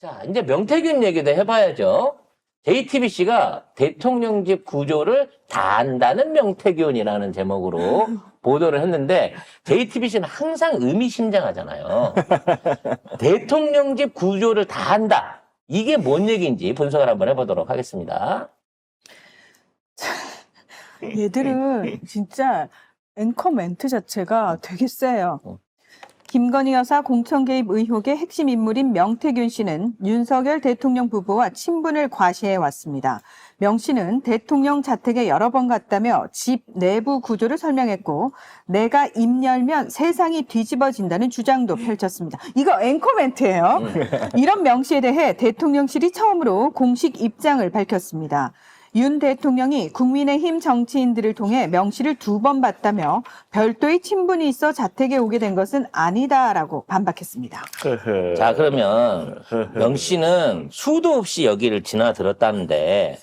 자, 이제 명태균 얘기도 해봐야죠. JTBC가 대통령집 구조를 다 안다는 명태균이라는 제목으로 보도를 했는데 JTBC는 항상 의미심장하잖아요. 대통령집 구조를 다 안다. 이게 뭔 얘기인지 분석을 한번 해보도록 하겠습니다. 얘들은 진짜 앵커 멘트 자체가 되게 세요. 김건희 여사 공천 개입 의혹의 핵심 인물인 명태균 씨는 윤석열 대통령 부부와 친분을 과시해 왔습니다. 명 씨는 대통령 자택에 여러 번 갔다며 집 내부 구조를 설명했고 내가 입 열면 세상이 뒤집어진다는 주장도 펼쳤습니다. 이거 앵커 멘트예요. 이런 명 씨에 대해 대통령실이 처음으로 공식 입장을 밝혔습니다. 윤 대통령이 국민의힘 정치인들을 통해 명 씨를 2번 봤다며 별도의 친분이 있어 자택에 오게 된 것은 아니다라고 반박했습니다. 자, 그러면 명 씨는 수도 없이 여기를 드나들었다는데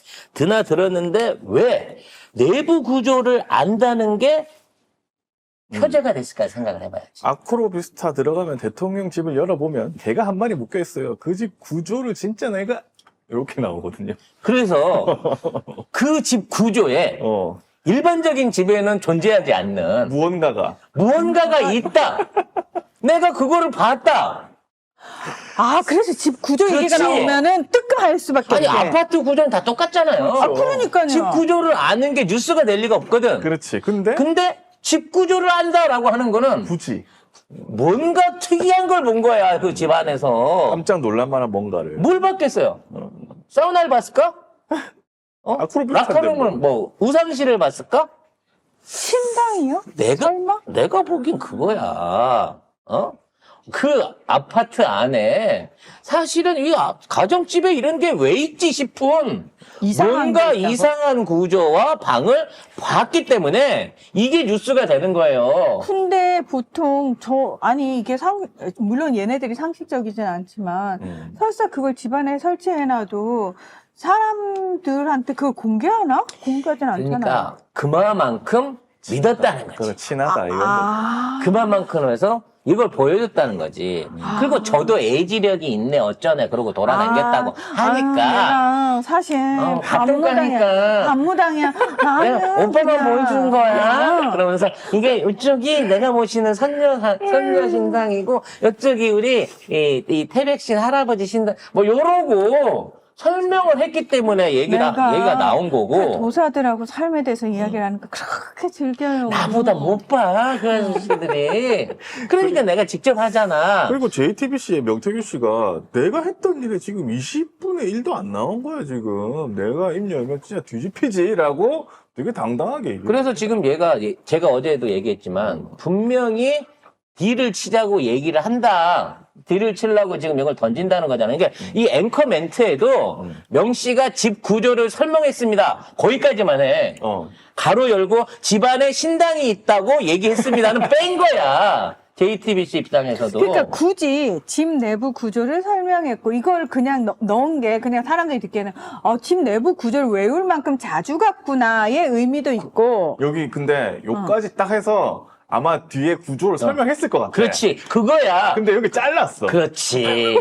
왜 내부 구조를 안다는 게 표제가 됐을까 생각을 해봐야지. 아크로비스타 들어가면 대통령 집을 열어보면 개가 한 마리 묶여있어요. 그 집 구조를 진짜 내가 이렇게 나오거든요. 그래서 그 집 구조에 일반적인 집에는 존재하지 않는 무언가가 있다. 내가 그거를 봤다. 아, 그래서 집 구조 얘기가 그렇지. 나오면은 뜨끔할 수밖에 아니 없대. 아파트 구조는 다 똑같잖아요. 아, 그러니까요. 집 구조를 아는 게 뉴스가 될 리가 없거든. 그렇지. 근데 집 구조를 안다라고 하는 거는 굳이 뭔가 특이한 걸 본 거야, 그 집 안에서. 깜짝 놀랄만한 뭔가를. 뭘 봤겠어요? 사우나를 봤을까? 아크로비스타인데 락커룸을 뭐 우상실을 봤을까? 신당이요? 내가 보긴 그거야. 그 아파트 안에 사실은 이 가정집에 이런 게 왜 있지 싶은 뭔가 이상한 구조와 방을 봤기 때문에 이게 뉴스가 되는 거예요. 근데 보통 이게 물론 얘네들이 상식적이진 않지만 설사 그걸 집안에 설치해놔도 사람들한테 그걸 공개하나? 공개하진 않잖아요. 그러니까 그만큼 믿었다는 거지. 그래, 친하다, 이건. 그만큼 해서 이걸 보여줬다는 거지. 그리고 저도 애지력이 있네 어쩌네 그러고 돌아다녔다고 하니까 내가 사실 봤던 거니까 반무당이야. 내가 오빠만 보여주는 거야. 그러면서 이게 이쪽이 내가 모시는 선녀 신당이고 이쪽이 우리 이 태백신 할아버지 신당 뭐 요러고 설명을 했기 때문에 얘기가 나온 거고. 도사들하고 삶에 대해서 이야기를 하니까 그렇게 즐겨요. 나보다 못 봐, 그 아저씨들이. 그러니까 내가 직접 하잖아. 그리고 JTBC의 명태균 씨가 내가 했던 일에 지금 20분의 1도 안 나온 거야, 지금. 내가 입 열면 진짜 뒤집히지라고 되게 당당하게 얘기해. 그래서 지금 제가 어제도 얘기했지만, 분명히 딜을 치자고 얘기를 한다. 딜을 치려고 지금 이걸 던진다는 거잖아요. 그러니까 이 앵커 멘트에도 명 씨가 집 구조를 설명했습니다. 거기까지만 해. 가로 열고 집안에 신당이 있다고 얘기했습니다는 뺀 거야. JTBC 입장에서도. 그러니까 굳이 집 내부 구조를 설명했고 이걸 그냥 넣은 게 그냥 사람들이 듣기에는 집 내부 구조를 외울 만큼 자주 갔구나의 의미도 있고. 여기 근데 요까지 딱 해서 아마 뒤에 구조를 설명했을 것 같아. 그렇지. 그거야. 근데 여기 잘랐어. 그렇지.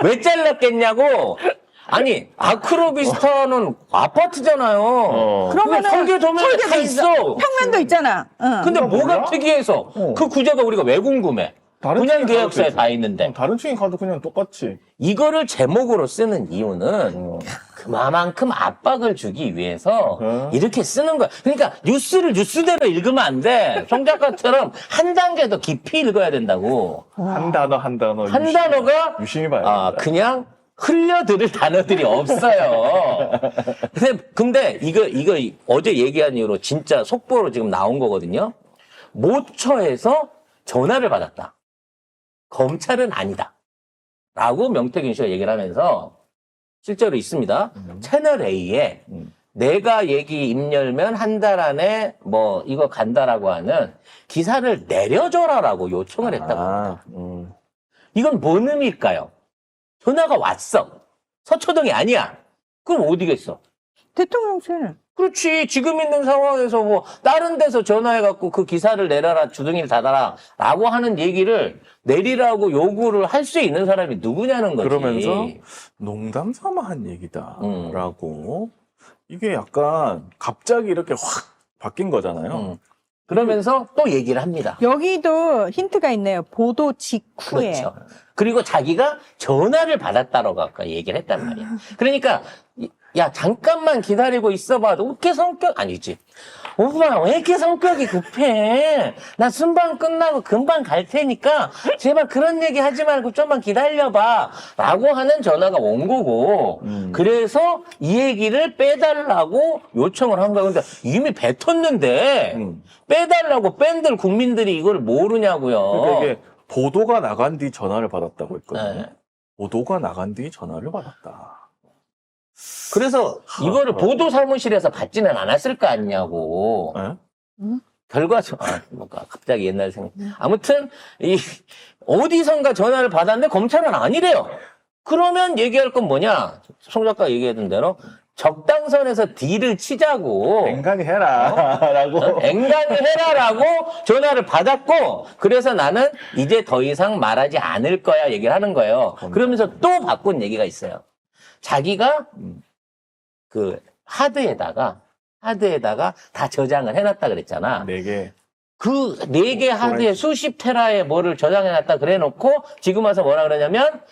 왜 잘랐겠냐고. 아니 아크로비스타는 아파트잖아요. 그러면은 설계도면에 다 있어. 평면도 있잖아. 근데 그거 뭐가 몰라? 특이해서 그 구조가 우리가 왜 궁금해? 분양 계약서에 다 있는데. 다른 층에 가도 그냥 똑같지. 이거를 제목으로 쓰는 이유는 그만큼 압박을 주기 위해서 이렇게 쓰는 거야. 그러니까 뉴스를 뉴스대로 읽으면 안 돼. 송 작가처럼 한 단계 더 깊이 읽어야 된다고. 한 단어 한 단어. 한 단어가 유심히 봐야 된다. 그냥 흘려들을 단어들이 없어요. 근데 이거 어제 얘기한 이후로 진짜 속보로 지금 나온 거거든요. 모처에서 전화를 받았다. 검찰은 아니다. 라고 명태균 씨가 얘기를 하면서 실제로 있습니다. 채널A에 내가 입 열면 한 달 안에 뭐 이거 간다라고 하는 기사를 내려줘라라고 요청을 했다고. 이건 뭔 의미일까요? 전화가 왔어. 서초동이 아니야. 그럼 어디겠어? 대통령실. 그렇지. 지금 있는 상황에서 뭐 다른 데서 전화해갖고 그 기사를 내려라, 주둥이를 닫아라 라고 하는 얘기를 내리라고 요구를 할 수 있는 사람이 누구냐는 거지. 그러면서 농담 삼아 한 얘기다라고 이게 약간 갑자기 이렇게 확 바뀐 거잖아요. 그러면서 또 얘기를 합니다. 여기도 힌트가 있네요. 보도 직후에. 그렇죠. 그리고 자기가 전화를 받았다라고 아까 얘기를 했단 말이야. 그러니까 야 잠깐만 기다리고 있어봐. 너 왜 이렇게 성격 아니지. 오빠 왜 이렇게 성격이 급해. 나 순방 끝나고 금방 갈 테니까 제발 그런 얘기 하지 말고 좀만 기다려봐 라고 하는 전화가 온 거고 그래서 이 얘기를 빼달라고 요청을 한 거야. 근데 이미 뱉었는데 빼달라고 밴들 국민들이 이걸 모르냐고요. 그러니까 이게 보도가 나간 뒤 전화를 받았다고 했거든요. 네. 보도가 나간 뒤 전화를 받았다. 그래서 이거를 보도 사무실에서 받지는 않았을 거 아니냐고. 네? 결과적으로 뭔가 갑자기 옛날 생각. 아무튼 이 어디선가 전화를 받았는데 검찰은 아니래요. 그러면 얘기할 건 뭐냐? 송 작가 얘기했던 대로 적당선에서 딜을 치자고. 앵간히 해라라고. 앵간히 해라라고 전화를 받았고 그래서 나는 이제 더 이상 말하지 않을 거야 얘기를 하는 거예요. 그러면서 또 바꾼 얘기가 있어요. 자기가 그 하드에다가 다 저장을 해놨다 그랬잖아. 4개. 그 4개 하드에 수십 테라의 뭐를 저장해놨다 그래놓고 지금 와서 뭐라 그러냐면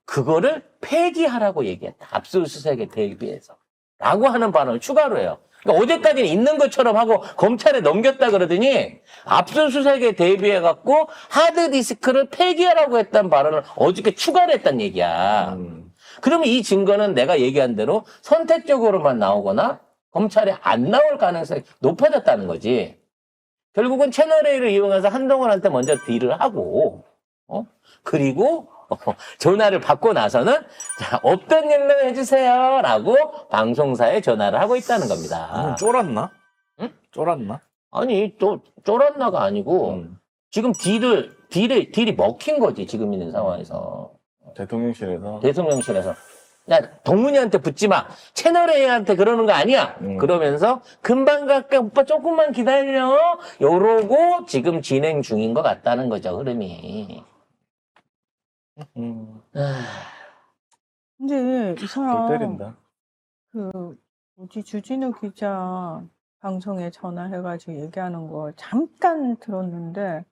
그거를 폐기하라고 얘기했다. 압수수색에 대비해서. 라고 하는 발언을 추가로 해요. 그러니까 어제까지는 있는 것처럼 하고 검찰에 넘겼다 그러더니 압수수색에 대비해갖고 하드디스크를 폐기하라고 했다는 발언을 어저께 추가를 했다는 얘기야. 그러면 이 증거는 내가 얘기한 대로 선택적으로만 나오거나 검찰에 안 나올 가능성이 높아졌다는 거지. 결국은 채널A를 이용해서 한동훈한테 먼저 딜을 하고, 그리고 전화를 받고 나서는 자, 없던 일로 해주세요 라고 방송사에 전화를 하고 있다는 겁니다. 쫄았나? 응? 쫄았나? 아니, 또 쫄았나가 아니고 지금 딜이 먹힌 거지, 지금 있는 상황에서. 대통령실에서. 대통령실에서. 야, 동문이한테 붙지 마. 채널A한테 그러는 거 아니야. 그러면서 금방 갈게. 오빠 조금만 기다려. 요러고 지금 진행 중인 것 같다는 거죠, 흐름이. 근데 이 골 사람 때린다. 그 뭐지 주진우 기자 방송에 전화해가지고 얘기하는 거 잠깐 들었는데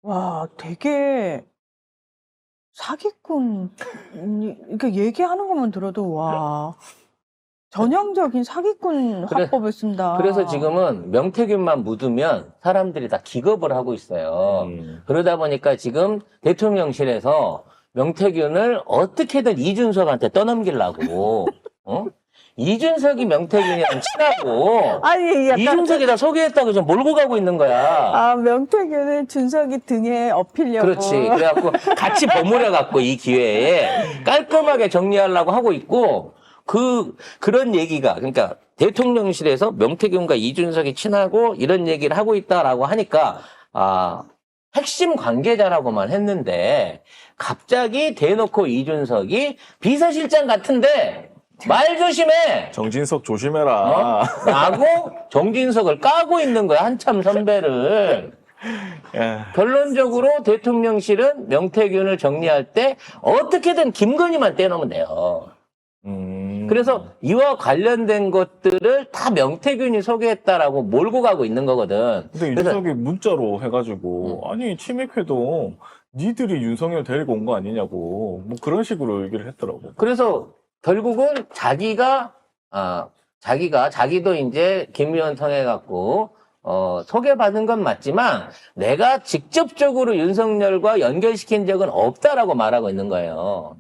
와 되게 사기꾼 그러니까 얘기하는 것만 들어도 와 전형적인 사기꾼 그래- 화법을 쓴다. 그래서 지금은 명태균만 묻으면 사람들이 다 기겁을 하고 있어요. 그러다 보니까 지금 대통령실에서 명태균을 어떻게든 이준석한테 떠넘기려고, 이준석이 명태균이랑 친하고, 아니 약간 이준석이 다 소개했다고 지금 몰고 가고 있는 거야. 아 명태균을 준석이 등에 업히려고. 그렇지. 그래갖고 같이 버무려갖고 이 기회에 깔끔하게 정리하려고 하고 있고, 그런 얘기가, 그러니까 대통령실에서 명태균과 이준석이 친하고 이런 얘기를 하고 있다라고 하니까, 핵심 관계자라고만 했는데, 갑자기 대놓고 이준석이 비서실장 같은데, 말 조심해! 정진석 조심해라. 라고 정진석을 까고 있는 거야, 한참 선배를. 야, 결론적으로 대통령실은 명태균을 정리할 때 어떻게든 김건희만 떼놓으면 돼요. 그래서 이와 관련된 것들을 다 명태균이 소개했다라고 몰고 가고 있는 거거든. 근데 그래서 이준석이 문자로 해가지고 아니 치맥회도 니들이 윤석열 데리고 온 거 아니냐고 뭐 그런 식으로 얘기를 했더라고. 그래서 결국은 자기도 이제 김 의원 통해 갖고 소개받은 건 맞지만 내가 직접적으로 윤석열과 연결시킨 적은 없다라고 말하고 있는 거예요.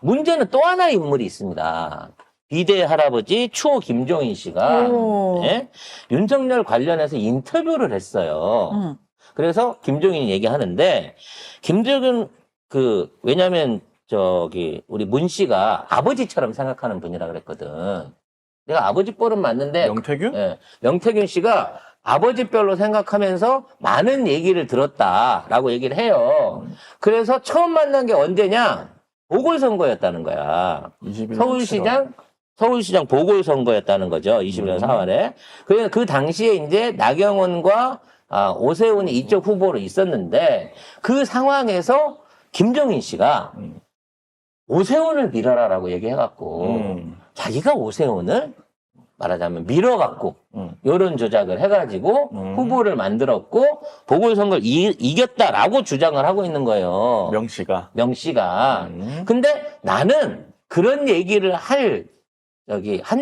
문제는 또 하나의 인물이 있습니다. 비대 할아버지 추호 김종인 씨가 오. 예? 윤석열 관련해서 인터뷰를 했어요. 그래서 김종인이 얘기하는데 김종인 왜냐면 우리 문 씨가 아버지처럼 생각하는 분이라 그랬거든. 내가 아버지 뻘은 맞는데 명태균? 예, 명태균 씨가 아버지별로 생각하면서 많은 얘기를 들었다라고 얘기를 해요. 그래서 처음 만난 게 언제냐? 보궐선거였다는 거야. 21년 서울시장 보궐선거였다는 거죠. 21년 4월에. 그래서 그 당시에 이제 나경원과 오세훈이 이쪽 후보로 있었는데 그 상황에서 김종인 씨가 오세훈을 밀어라라고 얘기해갖고 자기가 오세훈을 말하자면 밀어갖고 이런 조작을 해가지고 후보를 만들었고 보궐선거를 이겼다라고 주장을 하고 있는 거예요. 명 씨가. 근데 나는 그런 얘기를 한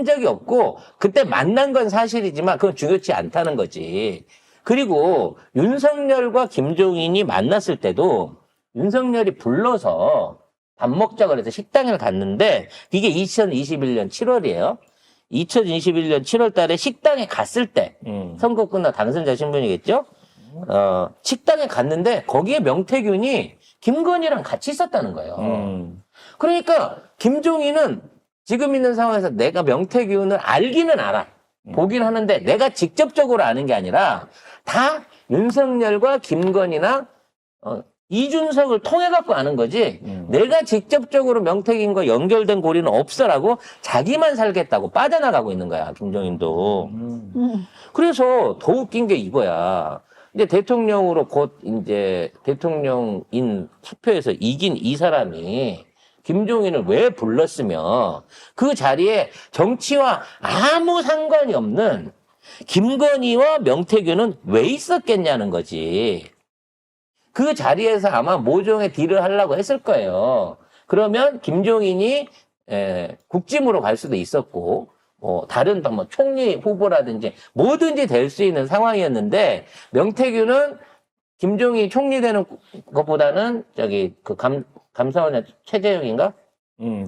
적이 없고 그때 만난 건 사실이지만 그건 중요치 않다는 거지. 그리고 윤석열과 김종인이 만났을 때도 윤석열이 불러서 밥 먹자 그래서 식당을 갔는데 이게 2021년 7월이에요. 2021년 7월 달에 식당에 갔을 때 선거 끝나 당선자 신분이겠죠? 식당에 갔는데 거기에 명태균이 김건희랑 같이 있었다는 거예요. 그러니까 김종인은 지금 있는 상황에서 내가 명태균을 알기는 알아. 보긴 하는데 내가 직접적으로 아는 게 아니라 다 윤석열과 김건희나 이준석을 통해 갖고 아는 거지. 내가 직접적으로 명태균과 연결된 고리는 없어라고 자기만 살겠다고 빠져나가고 있는 거야. 김종인도. 그래서 더 웃긴 게 이거야. 이제 대통령으로 곧 이제 대통령인 투표에서 이긴 이 사람이 김종인을 왜 불렀으며 그 자리에 정치와 아무 상관이 없는 김건희와 명태균은 왜 있었겠냐는 거지. 그 자리에서 아마 모종의 딜을 하려고 했을 거예요. 그러면 김종인이 국짐으로 갈 수도 있었고 다른 뭐 총리 후보라든지 뭐든지 될 수 있는 상황이었는데 명태균은 김종인이 총리 되는 것보다는 감사원의 최재형인가?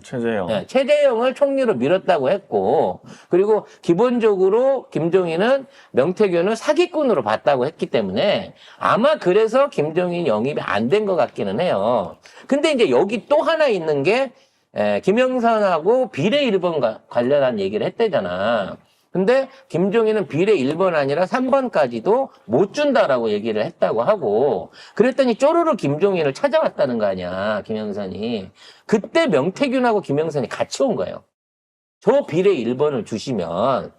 최재형. 네, 최재형을 총리로 밀었다고 했고, 그리고 기본적으로 김종인은 명태균을 사기꾼으로 봤다고 했기 때문에 아마 그래서 김종인 영입이 안 된 것 같기는 해요. 근데 이제 여기 또 하나 있는 게, 김영선하고 비례 1번 관련한 얘기를 했대잖아. 근데 김종인은 비례 1번 아니라 3번까지도 못 준다라고 얘기를 했다고 하고 그랬더니 쪼르르 김종인을 찾아왔다는 거 아니야, 김영선이. 그때 명태균하고 김영선이 같이 온 거예요. 저 비례 1번을 주시면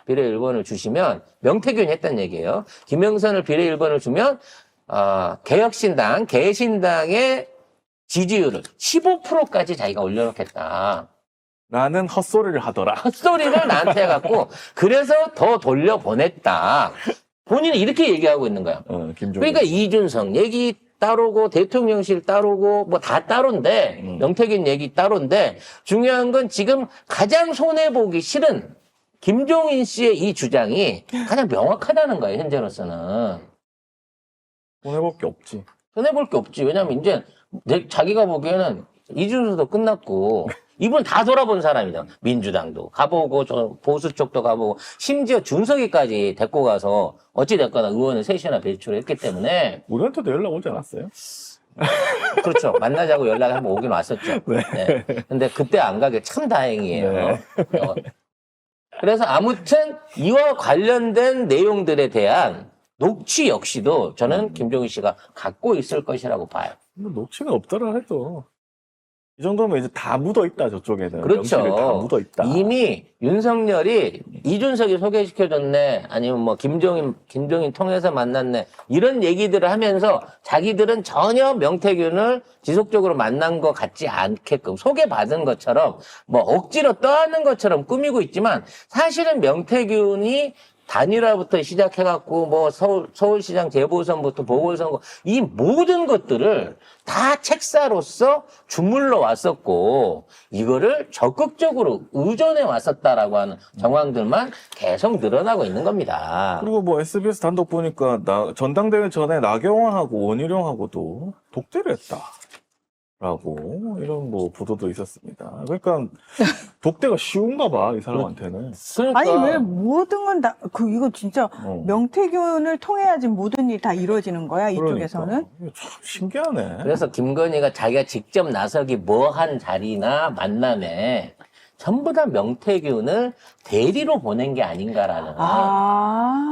비례 1번을 주시면 명태균이 했단 얘기예요. 김영선을 비례 1번을 주면 개혁신당, 개신당의 지지율을 15%까지 자기가 올려놓겠다. 라는 헛소리를 하더라. 헛소리를 나한테 해갖고 그래서 더 돌려보냈다. 본인이 이렇게 얘기하고 있는 거야. 김종인. 그러니까 이준석 얘기 따로고 대통령실 따로고 뭐 다 따로인데 명태균 얘기 따로인데 중요한 건 지금 가장 손해보기 싫은 김종인 씨의 이 주장이 가장 명확하다는 거예요. 현재로서는. 손해볼 게 없지. 손해볼 게 없지. 왜냐면 이제 자기가 보기에는 이준석도 끝났고 이분 다 돌아본 사람이잖아. 민주당도 가보고 저 보수 쪽도 가보고 심지어 준석이까지 데리고 가서 어찌됐거나 의원을 셋이나 배출했기 때문에 우리한테도 연락 오지 않았어요? 그렇죠. 만나자고 연락이 한번 오긴 왔었죠. 네. 네. 근데 그때 안 가길 참 다행이에요. 네. 그래서 아무튼 이와 관련된 내용들에 대한 녹취 역시도 저는 김종인 씨가 갖고 있을 것이라고 봐요. 녹취는 없더라 해도. 이 정도면 이제 다 묻어 있다, 저쪽에는. 그렇죠. 명치를 다 묻어 있다. 이미 윤석열이 이준석이 소개시켜줬네, 아니면 뭐 김종인 통해서 만났네, 이런 얘기들을 하면서 자기들은 전혀 명태균을 지속적으로 만난 것 같지 않게끔 소개받은 것처럼 뭐 억지로 떠안는 것처럼 꾸미고 있지만 사실은 명태균이 단일화부터 시작해갖고 뭐 서울시장 재보선부터 보궐선거 이 모든 것들을 다 책사로서 주물러 왔었고 이거를 적극적으로 의존해 왔었다라고 하는 정황들만 계속 늘어나고 있는 겁니다. 그리고 뭐 SBS 단독 보니까 전당대회 전에 나경원하고 원희룡하고도 독대를 했다. 라고 이런 뭐 보도도 있었습니다. 그러니까 독대가 쉬운가 봐, 이 사람한테는. 그러니까 아니 왜 모든 건 다 이거 진짜 어. 명태균을 통해야지 모든 일이 다 이루어지는 거야 이쪽에서는. 그러니까. 이거 참 신기하네. 그래서 김건희가 자기가 직접 나서기 뭐 한 자리나 만남에 전부 다 명태균을 대리로 보낸 게 아닌가라는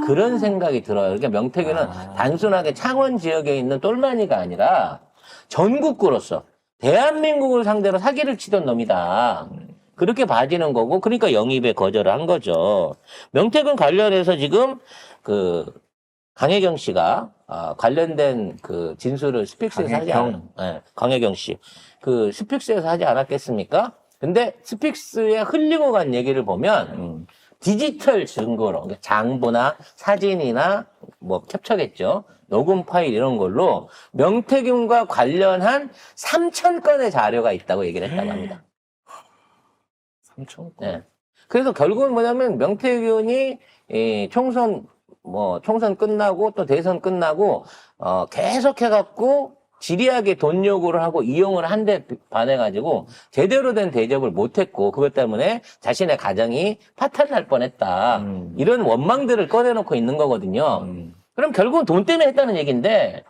그런 생각이 들어요. 그러니까 명태균은 단순하게 창원 지역에 있는 똘마니가 아니라 전국구로서 대한민국을 상대로 사기를 치던 놈이다. 그렇게 봐지는 거고, 그러니까 영입에 거절을 한 거죠. 명태균 관련해서 지금 강혜경 씨가 관련된 그 진술을 스픽스에서 하지 강혜경 씨. 그 스픽스에서 하지 않았겠습니까? 근데 스픽스에 흘리고 간 얘기를 보면 디지털 증거로, 그러니까 장부나 사진이나 뭐 캡처겠죠. 녹음 파일 이런 걸로 명태균과 관련한 3,000건의 자료가 있다고 얘기를 했다고 합니다. 3,000건. 네. 그래서 결국은 뭐냐면 명태균이 총선 끝나고 또 대선 끝나고 계속해갖고 지리하게 돈 요구를 하고 이용을 한 데 반해가지고 제대로 된 대접을 못했고 그것 때문에 자신의 가정이 파탄날 뻔했다. 이런 원망들을 꺼내놓고 있는 거거든요. 그럼 결국은 돈 때문에 했다는 얘기인데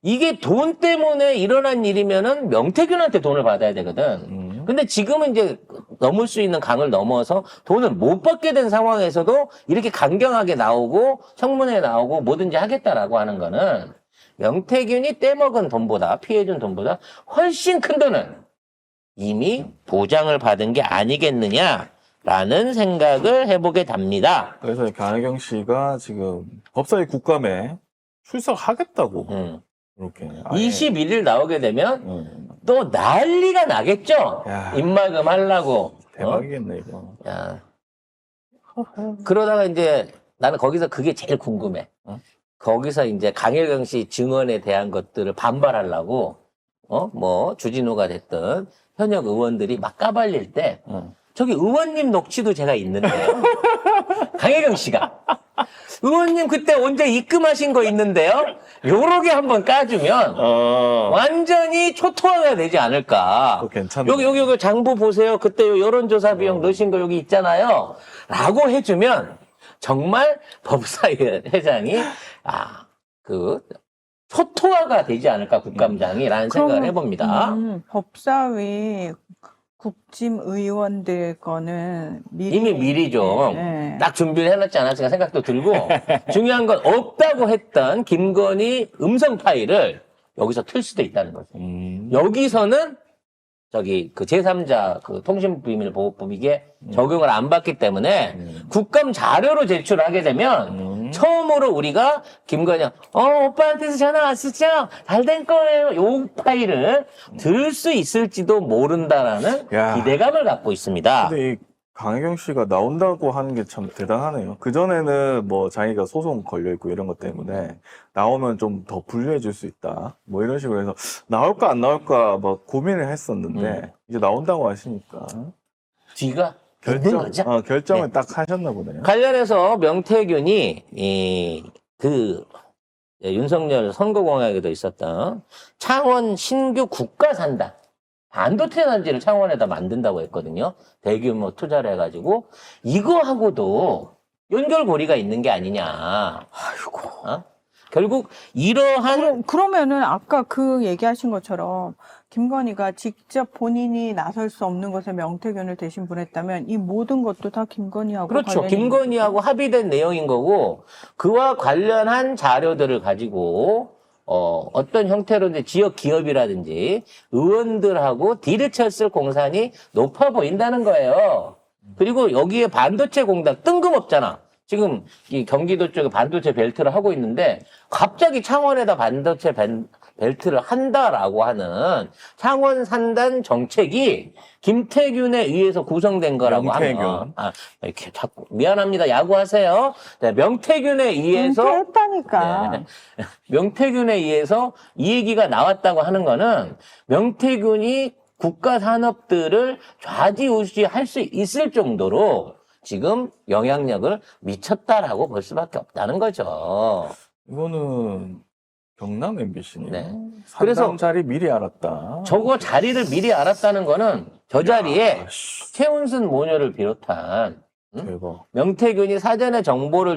이게 돈 때문에 일어난 일이면은 명태균한테 돈을 받아야 되거든. 근데 지금은 이제 넘을 수 있는 강을 넘어서 돈을 못 받게 된 상황에서도 이렇게 강경하게 나오고 청문회에 나오고 뭐든지 하겠다라고 하는 거는 명태균이 떼먹은 돈보다 피해준 돈보다 훨씬 큰 돈은 이미 보장을 받은 게 아니겠느냐라는 생각을 해보게 됩니다. 그래서 강혜경 씨가 지금 법사위 국감에 출석하겠다고 이렇게 21일 나오게 되면 또 난리가 나겠죠. 야. 입막음 하려고. 대박이겠네 이거. 야. 그러다가 이제 나는 거기서 그게 제일 궁금해. 거기서 이제 강혜경 씨 증언에 대한 것들을 반발하려고 뭐 주진우가 됐든 현역 의원들이 막 까발릴 때 저기 의원님 녹취도 제가 있는데요. 강혜경 씨가 의원님 그때 언제 입금하신 거 있는데요. 요렇게 한번 까주면 완전히 초토화가 되지 않을까. 그거 괜찮네. 여기 장부 보세요. 그때 요 여론조사 비용 넣으신 거 여기 있잖아요. 라고 해주면 정말 법사위 회장이 초토화가 되지 않을까 국감장이라는 생각을 해봅니다. 법사위 국짐 의원들 거는 이미 미리 좀 딱 준비를 해놨지 않았을까 생각도 들고 중요한 건 없다고 했던 김건희 음성 파일을 여기서 틀 수도 있다는 거죠. 여기서는 저기 그 제3자 그 통신비밀보호법 이게 적용을 안 받기 때문에 국감 자료로 제출하게 되면 처음으로 우리가 김건희 오빠한테서 전화 왔었죠? 잘 된 거예요. 요 파일을 들 수 있을지도 모른다라는 야. 기대감을 갖고 있습니다. 근데 이 강혜경 씨가 나온다고 하는 게 참 대단하네요. 그전에는 뭐 자기가 소송 걸려있고 이런 것 때문에 나오면 좀 더 불리해질 수 있다. 뭐 이런 식으로 해서 나올까 안 나올까 막 고민을 했었는데 이제 나온다고 하시니까 뒤가 있는 거죠. 결정을 네. 딱 하셨나 보네요. 관련해서 명태균이 윤석열 선거공약에도 있었던 창원 신규 국가산단 반도체 단지를 창원에다 만든다고 했거든요. 대규모 투자를 해가지고 이거하고도 연결고리가 있는 게 아니냐. 아이고. 결국 이러한 그러면은 아까 그 얘기하신 것처럼 김건희가 직접 본인이 나설 수 없는 것에 명태균을 대신 보냈다면 이 모든 것도 다 김건희하고 그렇죠. 관련이 김건희하고 합의된 내용인 거고 그와 관련한 자료들을 가지고 어떤 형태로든지 지역 기업이라든지 의원들하고 딜을 쳤을 공산이 높아 보인다는 거예요. 그리고 여기에 반도체 공단 뜬금없잖아. 지금 이 경기도 쪽에 반도체 벨트를 하고 있는데 갑자기 창원에다 반도체 벨트를 한다라고 하는 창원 산단 정책이 김태균에 의해서 구성된 거라고 명태균. 하면 이렇게 자꾸 미안합니다. 야구하세요. 네, 명태균에 의해서 했다니까. 네. 명태균에 의해서 이 얘기가 나왔다고 하는 거는 명태균이 국가 산업들을 좌지우지할 수 있을 정도로 지금 영향력을 미쳤다라고 볼 수밖에 없다는 거죠. 이거는 경남 MBC네요. 네. 산당 그래서 자리 미리 알았다. 저거 자리를 미리 알았다는 거는 저 자리에 씨, 최은순 모녀를 비롯한 대박. 명태균이 사전에 정보를